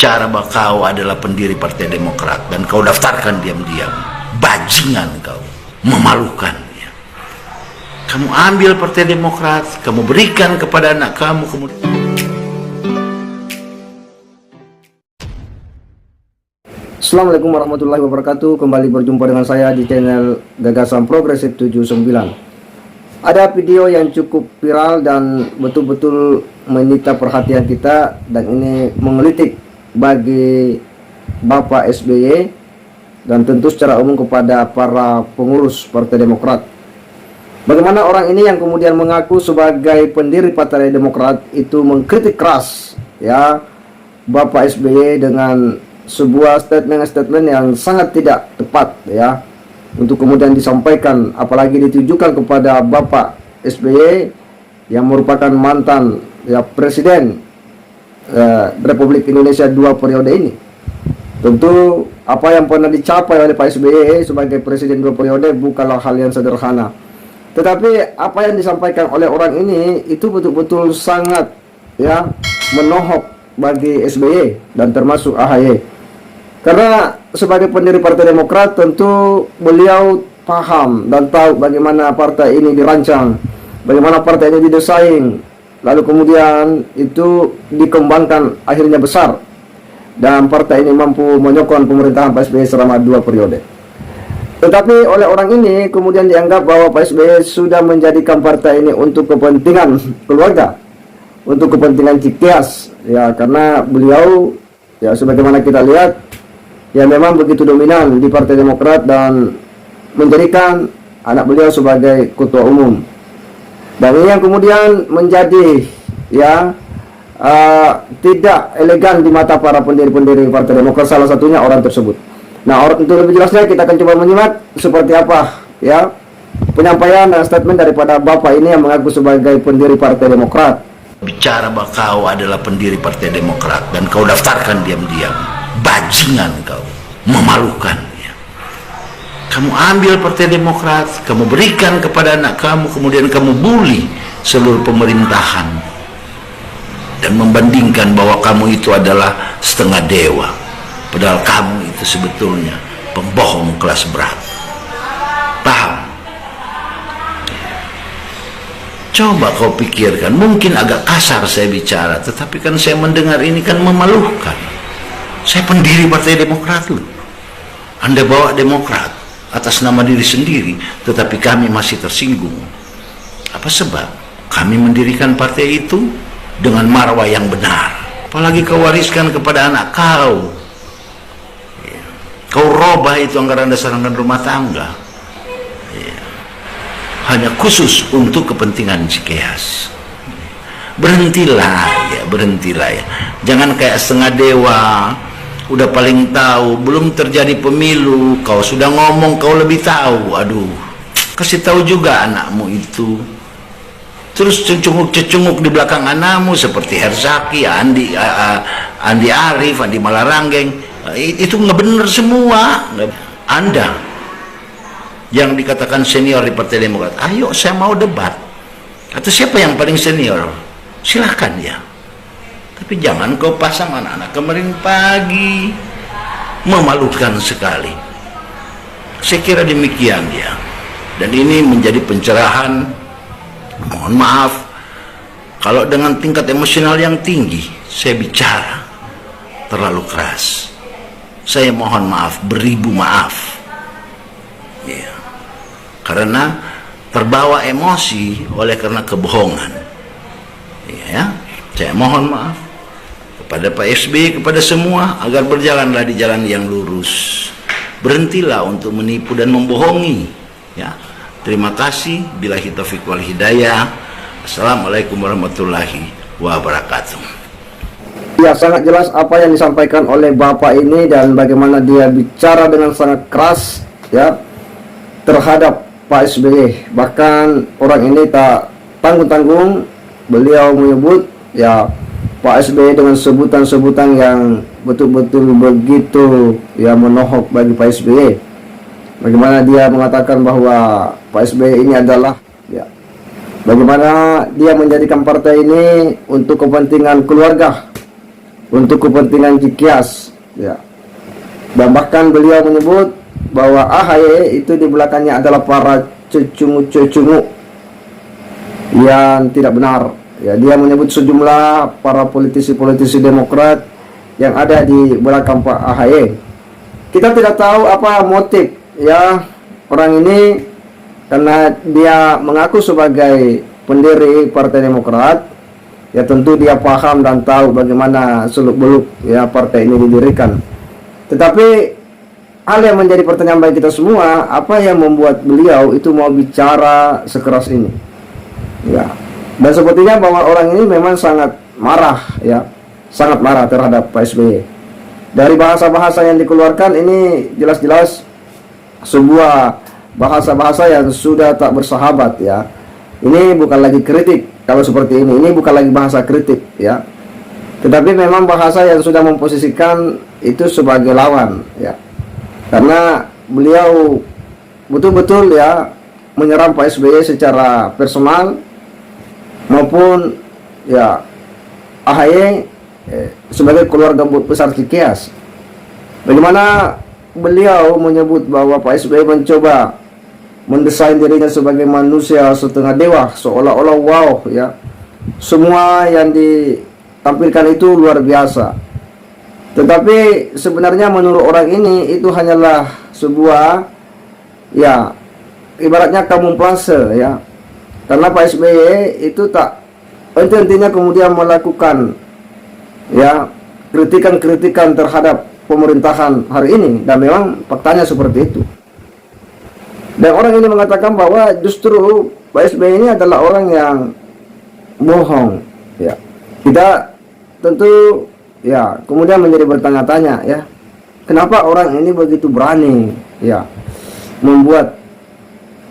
bicara bahwa kau adalah pendiri Partai Demokrat dan kau daftarkan diam-diam. Bajingan kau, memalukan ya. Kamu ambil Partai Demokrat, kamu berikan kepada anak kamu, kemudian Assalamualaikum warahmatullahi wabarakatuh. Kembali berjumpa dengan saya di channel Gagasan Progresif 79. Ada video yang cukup viral dan betul-betul menyita perhatian kita, dan ini menggelitik bagi Bapak SBY dan tentu secara umum kepada para pengurus Partai Demokrat. Bagaimana orang ini yang kemudian mengaku sebagai pendiri Partai Demokrat itu mengkritik keras ya Bapak SBY dengan sebuah statement yang sangat tidak tepat ya untuk kemudian disampaikan, apalagi ditujukan kepada Bapak SBY yang merupakan mantan ya Presiden Republik Indonesia 2 periode ini. Tentu apa yang pernah dicapai oleh Pak SBY sebagai Presiden 2 periode bukanlah hal yang sederhana, tetapi apa yang disampaikan oleh orang ini itu betul-betul sangat ya menohok bagi SBY dan termasuk AHY. Karena sebagai pendiri Partai Demokrat tentu beliau paham dan tahu bagaimana partai ini dirancang, bagaimana partai ini didesain, lalu kemudian itu dikembangkan akhirnya besar, dan partai ini mampu menyokong pemerintahan Pak SBY selama 2 periode. Tetapi oleh orang ini kemudian dianggap bahwa Pak SBY sudah menjadikan partai ini untuk kepentingan keluarga, untuk kepentingan Cikeas ya, karena beliau ya sebagaimana kita lihat ya memang begitu dominan di Partai Demokrat dan menjadikan anak beliau sebagai ketua umum. Dan ini yang kemudian menjadi ya tidak elegan di mata para pendiri-pendiri Partai Demokrat, salah satunya orang tersebut. Nah, untuk lebih jelasnya kita akan coba menyimak seperti apa ya penyampaian dan statement daripada Bapak ini yang mengaku sebagai pendiri Partai Demokrat. bicara bahwa kau adalah pendiri Partai Demokrat dan kau daftarkan diam-diam. Bajingan kau, memalukan ya. Kamu ambil Partai Demokrat, kamu berikan kepada anak kamu, kemudian kamu bully seluruh pemerintahan dan membandingkan bahwa kamu itu adalah setengah dewa, padahal kamu itu sebetulnya pembohong kelas berat. Paham? Coba kau pikirkan, mungkin agak kasar saya bicara, tetapi kan saya mendengar ini kan memalukan. Saya pendiri Partai Demokrat loh. Anda bawa Demokrat atas nama diri sendiri, tetapi kami masih tersinggung. Apa sebab? Kami mendirikan partai itu dengan marwah yang benar. Apalagi kau wariskan kepada anak kau. Kau robah itu anggaran dasar anggaran rumah tangga. Hanya khusus untuk kepentingan Cikeas. Berhentilah ya. Jangan kayak setengah dewa, udah paling tahu, belum terjadi pemilu, kau sudah ngomong kau lebih tahu. Aduh, kasih tahu juga anakmu itu. Terus cecunguk di belakang anakmu seperti Herzaki, Andi Arief, Andi Malaranggeng. Itu nggak benar semua. Anda yang dikatakan senior di Partai Demokrat, ayo saya mau debat. Atau siapa yang paling senior? Silahkan ya. Tapi jangan kau pasang anak-anak kemarin pagi. Memalukan sekali. Saya kira demikian ya. Dan ini menjadi pencerahan. Mohon maaf kalau dengan tingkat emosional yang tinggi saya bicara terlalu keras. Saya mohon maaf, beribu maaf ya. Karena terbawa emosi oleh karena kebohongan ya. Saya mohon maaf kepada Pak SBY, kepada semua, agar berjalanlah di jalan yang lurus. Berhentilah untuk menipu dan membohongi ya. Terima kasih. Billahi taufiq wal hidayah. Assalamualaikum warahmatullahi wabarakatuh. Ya, sangat jelas apa yang disampaikan oleh Bapak ini dan bagaimana dia bicara dengan sangat keras ya terhadap Pak SBY. Bahkan orang ini tak tanggung-tanggung, beliau menyebut ya Pak SBY dengan sebutan-sebutan yang betul-betul begitu ya menohok bagi Pak SBY. Bagaimana dia mengatakan bahwa Pak SBY ini adalah ya, bagaimana dia menjadikan partai ini untuk kepentingan keluarga untuk kepentingan Cikias, ya. Dan bahkan beliau menyebut bahwa AHY itu di belakangnya adalah para cecungu-cecungu yang tidak benar. Ya, dia menyebut sejumlah para politisi-politisi Demokrat yang ada di belakang Pak AHY. Kita tidak tahu apa motif ya orang ini, karena dia mengaku sebagai pendiri Partai Demokrat. Ya tentu dia paham dan tahu bagaimana seluk-beluk ya partai ini didirikan. Tetapi hal yang menjadi pertanyaan bagi kita semua, apa yang membuat beliau itu mau bicara sekeras ini? Ya. Dan sepertinya bahwa orang ini memang sangat marah ya, sangat marah terhadap Pak SBY. Dari bahasa-bahasa yang dikeluarkan ini jelas-jelas sebuah bahasa-bahasa yang sudah tak bersahabat ya. Ini bukan lagi kritik kalau seperti ini bukan lagi bahasa kritik ya. Tetapi memang bahasa yang sudah memposisikan itu sebagai lawan ya. Karena beliau betul-betul ya menyerang Pak SBY secara personal maupun ya AHY sebagai keluarga besar Cikias. Bagaimana beliau menyebut bahwa Pak SBY mencoba mendesain dirinya sebagai manusia setengah dewa, seolah-olah wow ya, semua yang ditampilkan itu luar biasa. Tetapi sebenarnya menurut orang ini itu hanyalah sebuah ya ibaratnya kamuflase ya, karena Pak SBY itu tak henti-hentinya kemudian melakukan ya kritikan-kritikan terhadap pemerintahan hari ini, dan memang faktanya seperti itu. Dan orang ini mengatakan bahwa justru Pak SBY ini adalah orang yang bohong ya. Kita tentu ya kemudian menjadi bertanya-tanya ya, kenapa orang ini begitu berani ya membuat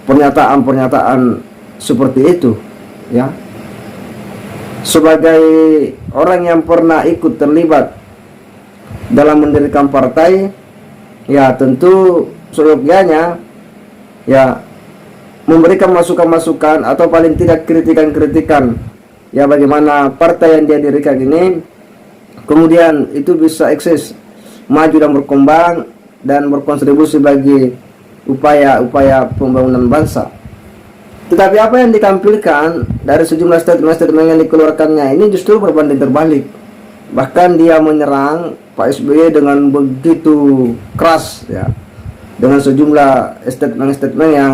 pernyataan-pernyataan seperti itu ya. Sebagai orang yang pernah ikut terlibat dalam mendirikan partai, ya tentu seyogyanya ya memberikan masukan-masukan atau paling tidak kritikan-kritikan ya bagaimana partai yang dia dirikan ini kemudian itu bisa eksis, maju dan berkembang dan berkontribusi bagi upaya-upaya pembangunan bangsa. Tetapi apa yang ditampilkan dari sejumlah statement-statement yang dikeluarkannya ini justru berbanding terbalik. Bahkan dia menyerang Pak SBY dengan begitu keras ya, dengan sejumlah statement-statement yang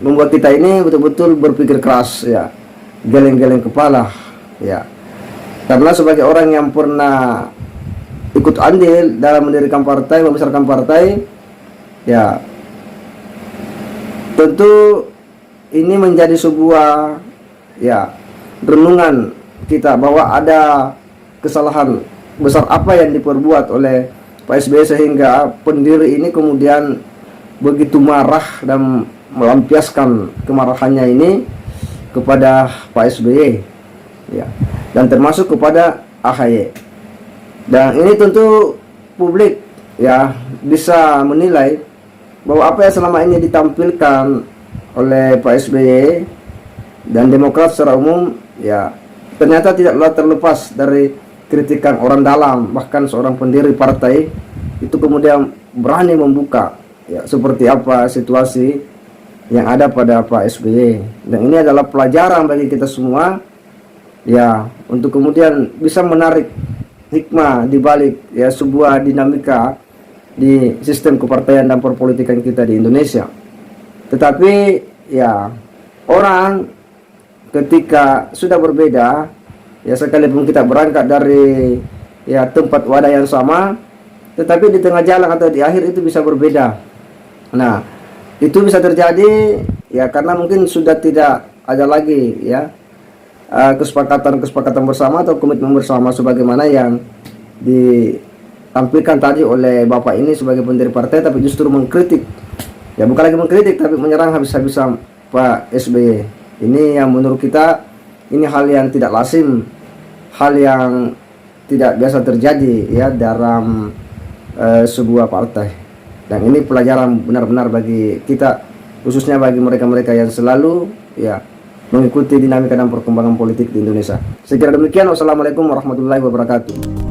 membuat kita ini betul-betul berpikir keras ya, geleng-geleng kepala ya. Karena sebagai orang yang pernah ikut andil dalam mendirikan partai, membesarkan partai ya, tentu ini menjadi sebuah ya renungan kita bahwa ada kesalahan besar apa yang diperbuat oleh Pak SBY sehingga pendiri ini kemudian begitu marah dan melampiaskan kemarahannya ini kepada Pak SBY ya, dan termasuk kepada AHY. Dan ini tentu publik ya bisa menilai bahwa apa yang selama ini ditampilkan oleh Pak SBY dan Demokrat secara umum ya ternyata tidaklah terlepas dari kritikan orang dalam, bahkan seorang pendiri partai itu kemudian berani membuka ya seperti apa situasi yang ada pada Pak SBY. Dan ini adalah pelajaran bagi kita semua ya, untuk kemudian bisa menarik hikmah di balik ya sebuah dinamika di sistem kepartaian dan perpolitikan kita di Indonesia. Tetapi ya orang ketika sudah berbeda ya, sekalipun kita berangkat dari ya tempat wadah yang sama, tetapi di tengah jalan atau di akhir itu bisa berbeda. Nah, itu bisa terjadi ya karena mungkin sudah tidak ada lagi ya kesepakatan bersama atau komitmen bersama sebagaimana yang ditampilkan tadi oleh Bapak ini sebagai pendiri partai, tapi justru mengkritik. Ya bukan lagi mengkritik tapi menyerang habis-habisan Pak SBY. Ini yang menurut kita ini hal yang tidak lazim, hal yang tidak biasa terjadi ya dalam sebuah partai. Dan ini pelajaran benar-benar bagi kita, khususnya bagi mereka-mereka yang selalu ya mengikuti dinamika dan perkembangan politik di Indonesia. Sekira demikian, wassalamualaikum warahmatullahi wabarakatuh.